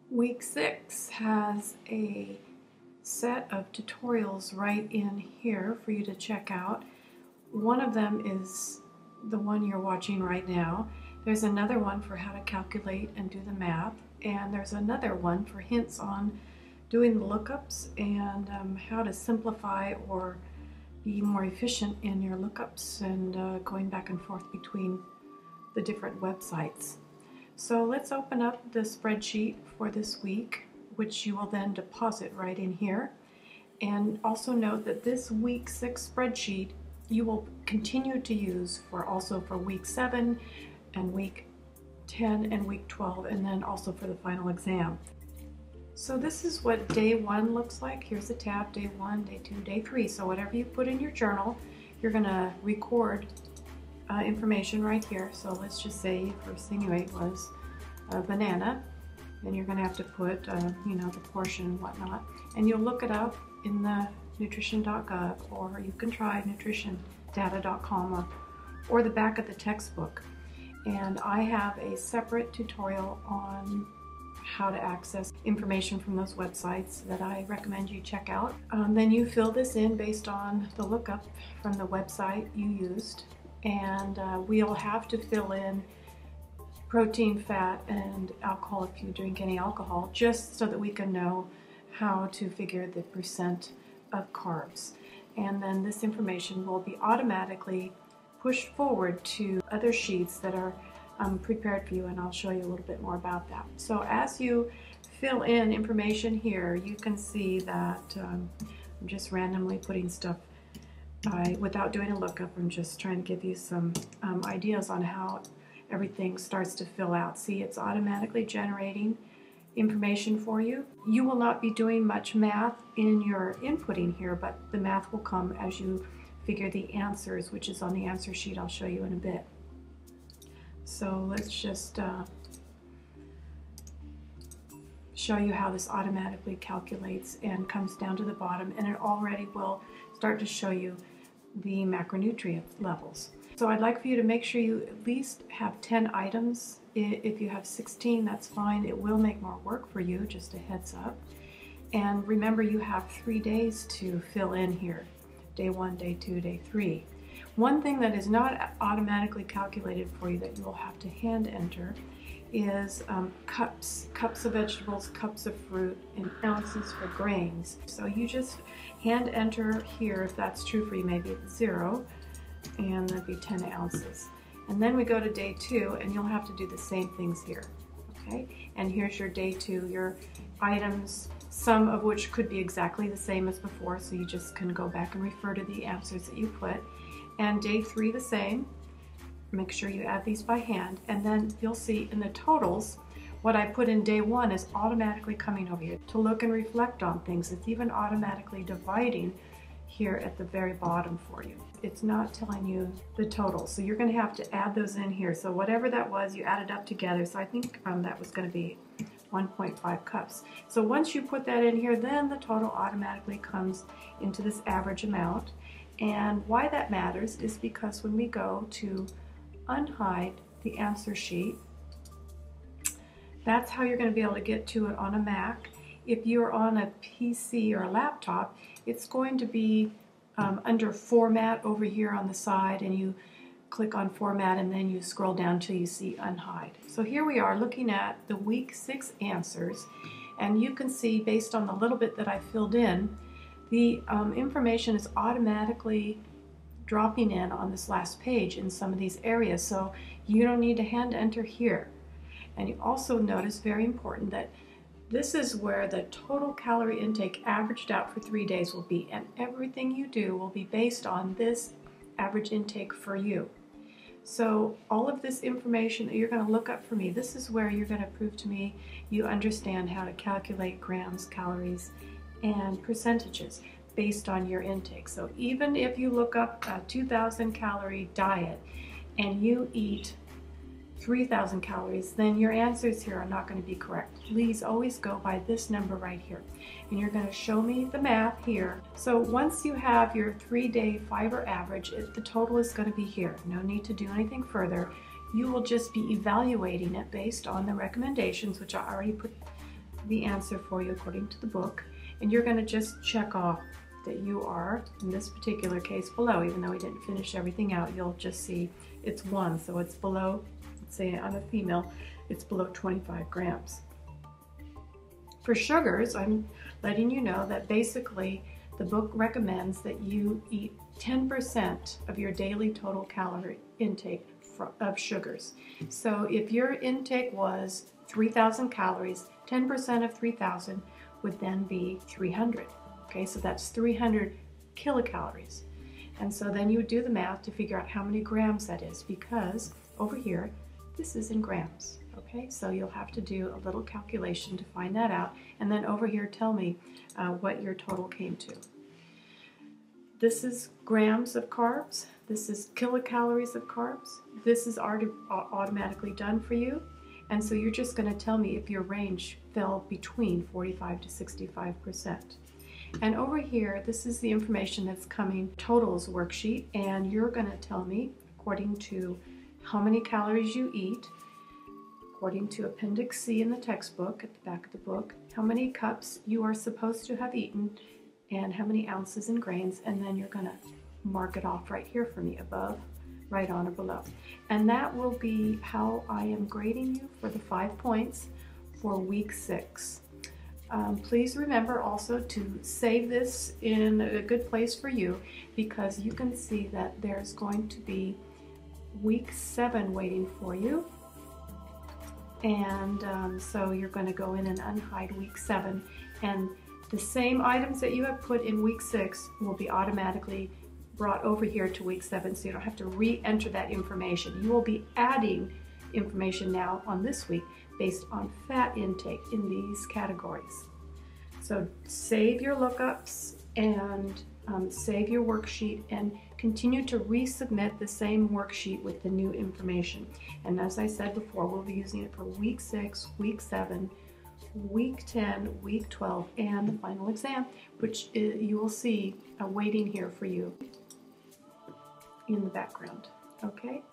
Week 6 has a set of tutorials right in here for you to check out. One of them is the one you're watching right now. There's another one for how to calculate and do the math, and there's another one for hints on doing the lookups and how to simplify or be more efficient in your lookups and going back and forth between the different websites. So let's open up the spreadsheet for this week, which you will then deposit right in here. And also note that this week 6 spreadsheet you will continue to use also for week 7 and week 10 and week 12, and then also for the final exam. So this is what day 1 looks like. Here's the tab, day 1, day 2, day 3. So whatever you put in your journal, you're going to record information right here. So let's just say first thing you ate was a banana. Then you're going to have to put, the portion and whatnot. And you'll look it up in the nutrition.gov, or you can try nutritiondata.com or the back of the textbook. And I have a separate tutorial on how to access information from those websites that I recommend you check out. Then you fill this in based on the lookup from the website you used. And we'll have to fill in protein, fat, and alcohol if you drink any alcohol, just so that we can know how to figure the percent of carbs. And then this information will be automatically pushed forward to other sheets that are prepared for you, and I'll show you a little bit more about that. So as you fill in information here, you can see that I'm just randomly putting stuff without doing a lookup. I'm just trying to give you some ideas on how everything starts to fill out. See, it's automatically generating information for you. You will not be doing much math in your inputting here, but the math will come as you figure the answers, which is on the answer sheet I'll show you in a bit. So let's just show you how this automatically calculates and comes down to the bottom, and it already will start to show you the macronutrient levels. So I'd like for you to make sure you at least have 10 items. If you have 16, that's fine. It will make more work for you, just a heads up. And remember, you have 3 days to fill in here. Day 1, day 2, day 3. One thing that is not automatically calculated for you that you will have to hand enter is cups of vegetables, cups of fruit, and ounces for grains. So you just hand enter here if that's true for you. Maybe it's 0, and that'd be 10 ounces. And then we go to day 2, and you'll have to do the same things here. Okay, and here's your day 2, your items, some of which could be exactly the same as before, so you just can go back and refer to the answers that you put. And day 3 the same. Make sure you add these by hand, and then you'll see in the totals what I put in day 1 is automatically coming over here to look and reflect on things. It's even automatically dividing here at the very bottom for you. It's not telling you the total, so you're going to have to add those in here. So whatever that was, you add it up together. So I think that was going to be 1.5 cups. So once you put that in here, then the total automatically comes into this average amount. And why that matters is because when we go to unhide the answer sheet, that's how you're going to be able to get to it on a Mac. If you're on a PC or a laptop, it's going to be under Format over here on the side, and you click on Format and then you scroll down till you see Unhide. So here we are looking at the week 6 answers, and you can see based on the little bit that I filled in, the information is automatically dropping in on this last page in some of these areas, so you don't need to hand enter here. And you also notice, very important, that this is where the total calorie intake averaged out for 3 days will be, and everything you do will be based on this average intake for you. So all of this information that you're going to look up for me, this is where you're going to prove to me you understand how to calculate grams, calories, and percentages based on your intake. So even if you look up a 2,000 calorie diet and you eat 3,000 calories, then your answers here are not going to be correct. Please always go by this number right here. And you're going to show me the math here. So once you have your 3-day fiber average, the total is going to be here. No need to do anything further. You will just be evaluating it based on the recommendations, which I already put the answer for you according to the book, and you're going to just check off that you are, in this particular case, below. Even though we didn't finish everything out, you'll just see it's 1, so it's below, let's say I'm a female, it's below 25 grams. For sugars, I'm letting you know that basically the book recommends that you eat 10% of your daily total calorie intake of sugars. So if your intake was 3,000 calories, 10% of 3,000 would then be 300. Okay, so that's 300 kilocalories. And so then you would do the math to figure out how many grams that is, because over here, this is in grams. Okay, so you'll have to do a little calculation to find that out, and then over here tell me what your total came to. This is grams of carbs, this is kilocalories of carbs, this is already automatically done for you, and so you're just going to tell me if your range fell between 45 to 65%. And over here, this is the information that's coming, totals worksheet, and you're going to tell me, according to how many calories you eat, according to Appendix C in the textbook, at the back of the book, how many cups you are supposed to have eaten, and how many ounces in grains, and then you're going to mark it off right here for me, above, right on, or below. And that will be how I am grading you for the 5 points for week 6. Please remember also to save this in a good place for you, because you can see that there's going to be week 7 waiting for you. And so you're going to go in and unhide week 7, and the same items that you have put in week 6 will be automatically brought over here to week 7, so you don't have to re-enter that information. You will be adding information now on this week based on fat intake in these categories. So save your lookups and save your worksheet, and continue to resubmit the same worksheet with the new information. And as I said before, we'll be using it for week 6, week 7, week 10, week 12, and the final exam, which you will see waiting here for you in the background. Okay?